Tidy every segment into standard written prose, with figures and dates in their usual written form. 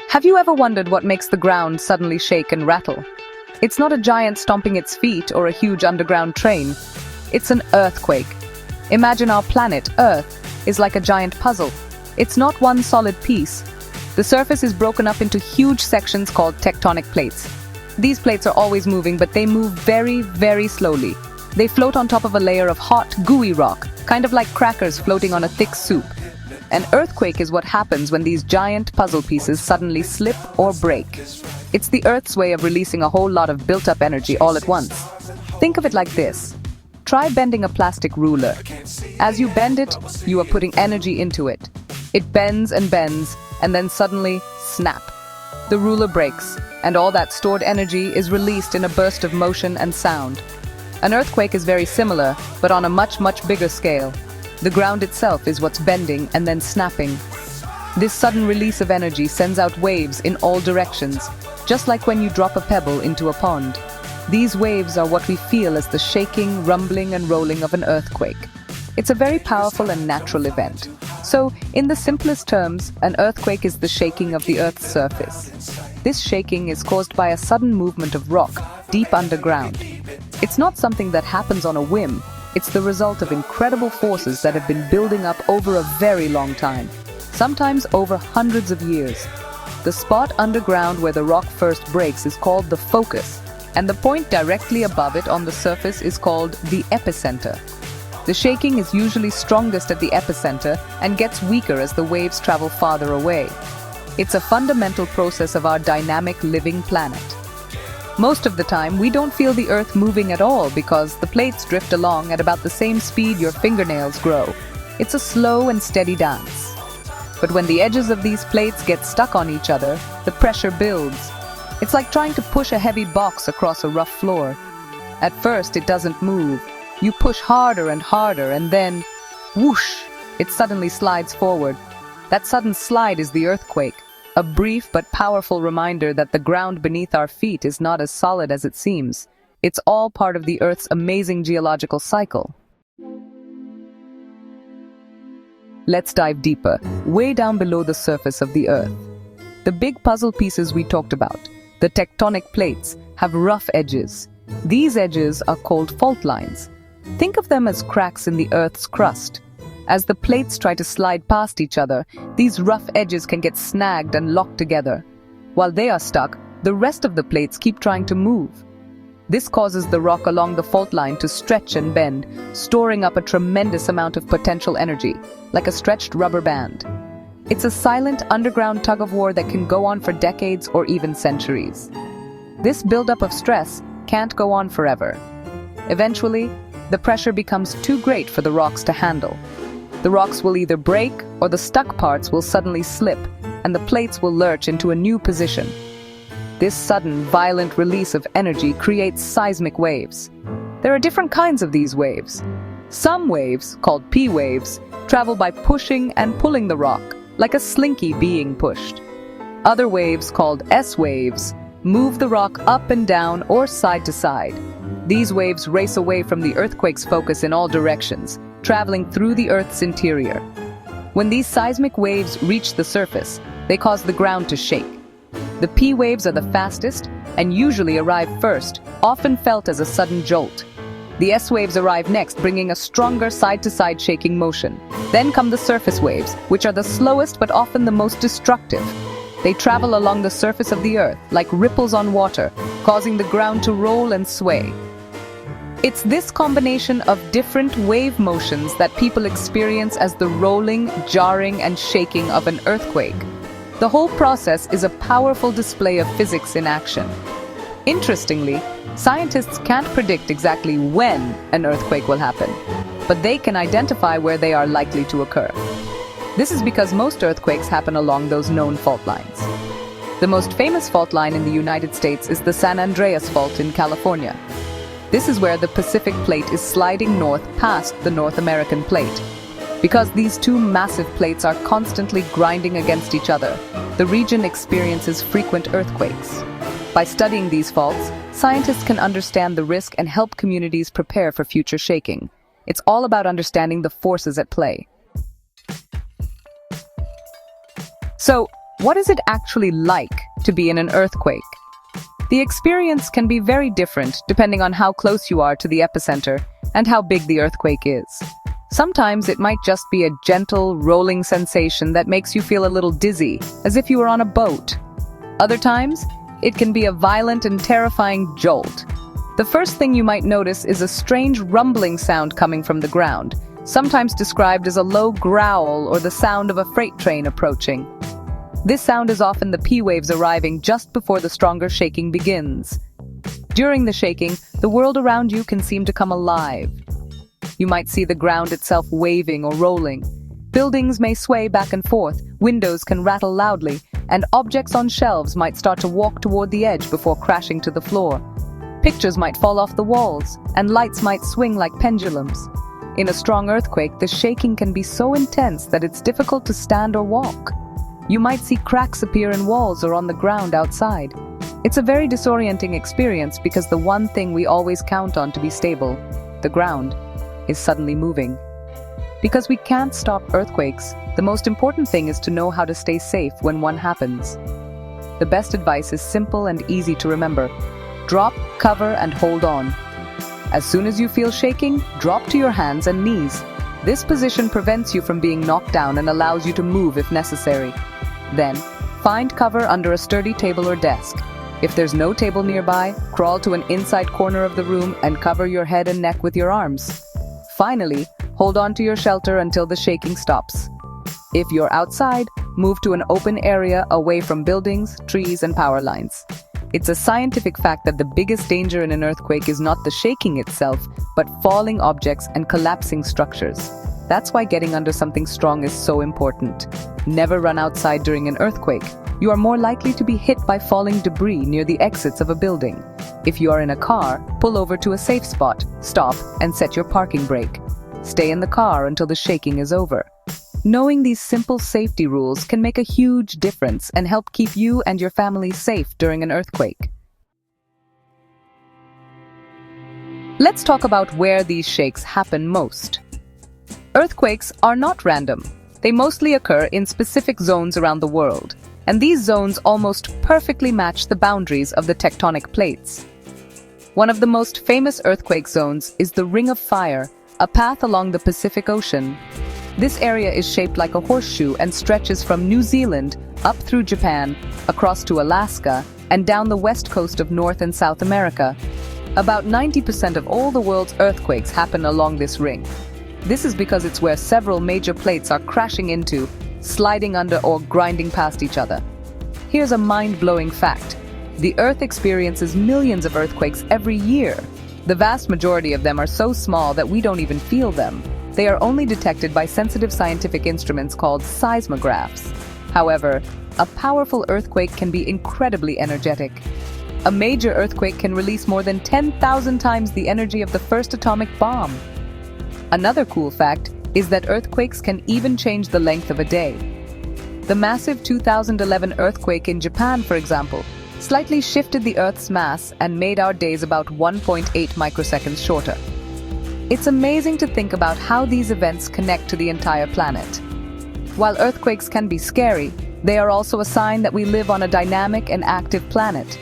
Have you ever wondered what makes the ground suddenly shake and rattle? It's not a giant stomping its feet or a huge underground train. It's an earthquake. Imagine our planet, Earth, is like a giant puzzle. It's not one solid piece. The surface is broken up into huge sections called tectonic plates. These plates are always moving, but they move very, very slowly. They float on top of a layer of hot, gooey rock, kind of like crackers floating on a thick soup. An earthquake is what happens when these giant puzzle pieces suddenly slip or break. It's the Earth's way of releasing a whole lot of built-up energy all at once. Think of it like this. Try bending a plastic ruler. As you bend it, you are putting energy into it. It bends, and then suddenly, snap. The ruler breaks, and all that stored energy is released in a burst of motion and sound. An earthquake is very similar, but on a much, much bigger scale. The ground itself is what's bending and then snapping. This sudden release of energy sends out waves in all directions, just like when you drop a pebble into a pond. These waves are what we feel as the shaking, rumbling, and rolling of an earthquake. It's a very powerful and natural event. So, in the simplest terms, an earthquake is the shaking of the Earth's surface. This shaking is caused by a sudden movement of rock deep underground. It's not something that happens on a whim. It's the result of incredible forces that have been building up over a very long time, sometimes over hundreds of years. The spot underground where the rock first breaks is called the focus, and the point directly above it on the surface is called the epicenter. The shaking is usually strongest at the epicenter and gets weaker as the waves travel farther away. It's a fundamental process of our dynamic living planet. Most of the time, we don't feel the Earth moving at all because the plates drift along at about the same speed your fingernails grow. It's a slow and steady dance. But when the edges of these plates get stuck on each other, the pressure builds. It's like trying to push a heavy box across a rough floor. At first, it doesn't move. You push harder and then, whoosh, it suddenly slides forward. That sudden slide is the earthquake. A brief but powerful reminder that the ground beneath our feet is not as solid as it seems. It's all part of the Earth's amazing geological cycle. Let's dive deeper, way down below the surface of the Earth. The big puzzle pieces we talked about, the tectonic plates, have rough edges. These edges are called fault lines. Think of them as cracks in the Earth's crust. As the plates try to slide past each other, these rough edges can get snagged and locked together. While they are stuck, the rest of the plates keep trying to move. This causes the rock along the fault line to stretch and bend, storing up a tremendous amount of potential energy, like a stretched rubber band. It's a silent underground tug-of-war that can go on for decades or even centuries. This buildup of stress can't go on forever. Eventually, the pressure becomes too great for the rocks to handle. The rocks will either break or the stuck parts will suddenly slip, and the plates will lurch into a new position. This sudden, violent release of energy creates seismic waves. There are different kinds of these waves. Some waves, called P waves, travel by pushing and pulling the rock, like a slinky being pushed. Other waves, called S waves, move the rock up and down or side to side. These waves race away from the earthquake's focus in all directions, traveling through the Earth's interior. When these seismic waves reach the surface, they cause the ground to shake. The P waves are the fastest and usually arrive first, often felt as a sudden jolt. The S waves arrive next, bringing a stronger side-to-side shaking motion. Then come the surface waves, which are the slowest but often the most destructive. They travel along the surface of the Earth like ripples on water, causing the ground to roll and sway. It's this combination of different wave motions that people experience as the rolling, jarring, and shaking of an earthquake. The whole process is a powerful display of physics in action. Interestingly, scientists can't predict exactly when an earthquake will happen, but they can identify where they are likely to occur. This is because most earthquakes happen along those known fault lines. The most famous fault line in the United States is the San Andreas Fault in California. This is where the Pacific Plate is sliding north past the North American Plate. Because these two massive plates are constantly grinding against each other, the region experiences frequent earthquakes. By studying these faults, scientists can understand the risk and help communities prepare for future shaking. It's all about understanding the forces at play. So, What is it actually like to be in an earthquake? The experience can be very different depending on how close you are to the epicenter and how big the earthquake is. Sometimes it might just be a gentle, rolling sensation that makes you feel a little dizzy, as if you were on a boat. Other times, it can be a violent and terrifying jolt. The first thing you might notice is a strange rumbling sound coming from the ground, sometimes described as a low growl or the sound of a freight train approaching. This sound is often the P waves arriving just before the stronger shaking begins. During the shaking, the world around you can seem to come alive. You might see the ground itself waving or rolling. Buildings may sway back and forth, windows can rattle loudly, and objects on shelves might start to walk toward the edge before crashing to the floor. Pictures might fall off the walls, and lights might swing like pendulums. In a strong earthquake, the shaking can be so intense that it's difficult to stand or walk. You might see cracks appear in walls or on the ground outside. It's a very disorienting experience because the one thing we always count on to be stable, the ground, is suddenly moving. Because we can't stop earthquakes, the most important thing is to know how to stay safe when one happens. The best advice is simple and easy to remember. Drop, cover, and hold on. As soon as you feel shaking, drop to your hands and knees. This position prevents you from being knocked down and allows you to move if necessary. Then, find cover under a sturdy table or desk. If there's no table nearby, crawl to an inside corner of the room and cover your head and neck with your arms. Finally, hold on to your shelter until the shaking stops. If you're outside, move to an open area away from buildings, trees, and power lines. It's a scientific fact that the biggest danger in an earthquake is not the shaking itself, but falling objects and collapsing structures. That's why getting under something strong is so important. Never run outside during an earthquake. You are more likely to be hit by falling debris near the exits of a building. If you are in a car, pull over to a safe spot, stop, and set your parking brake. Stay in the car until the shaking is over. Knowing these simple safety rules can make a huge difference and help keep you and your family safe during an earthquake. Let's talk about where these shakes happen most. Earthquakes are not random. They mostly occur in specific zones around the world, and these zones almost perfectly match the boundaries of the tectonic plates. One of the most famous earthquake zones is the Ring of Fire, a path along the Pacific Ocean. This area is shaped like a horseshoe and stretches from New Zealand up through Japan, across to Alaska, and down the west coast of North and South America. About 90% of all the world's earthquakes happen along this ring. This is because it's where several major plates are crashing into, sliding under, or grinding past each other. Here's a mind-blowing fact. The Earth experiences millions of earthquakes every year. The vast majority of them are so small that we don't even feel them. They are only detected by sensitive scientific instruments called seismographs. However, a powerful earthquake can be incredibly energetic. A major earthquake can release more than 10,000 times the energy of the first atomic bomb. Another cool fact is that earthquakes can even change the length of a day. The massive 2011 earthquake in Japan, for example, slightly shifted the Earth's mass and made our days about 1.8 microseconds shorter. It's amazing to think about how these events connect to the entire planet. While earthquakes can be scary, they are also a sign that we live on a dynamic and active planet.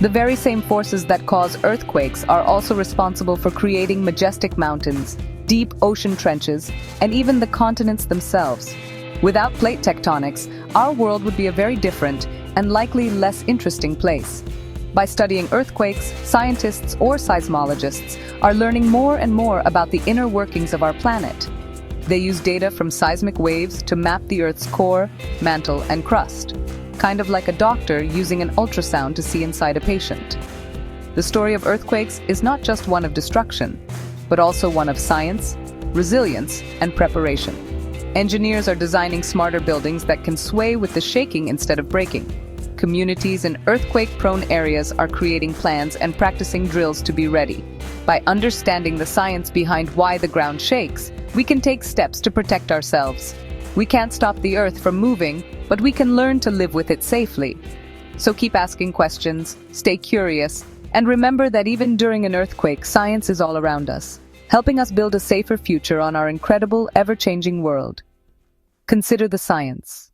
The very same forces that cause earthquakes are also responsible for creating majestic mountains, deep ocean trenches, and even the continents themselves. Without plate tectonics, our world would be a very different and likely less interesting place. By studying earthquakes, scientists or seismologists are learning more and more about the inner workings of our planet. They use data from seismic waves to map the Earth's core, mantle, and crust, kind of like a doctor using an ultrasound to see inside a patient. The story of earthquakes is not just one of destruction, but also one of science, resilience, and preparation. Engineers are designing smarter buildings that can sway with the shaking instead of breaking. Communities in earthquake-prone areas are creating plans and practicing drills to be ready. By understanding the science behind why the ground shakes, we can take steps to protect ourselves. We can't stop the Earth from moving, but we can learn to live with it safely. So keep asking questions, stay curious, and remember that even during an earthquake, science is all around us, helping us build a safer future on our incredible, ever-changing world. Consider the science.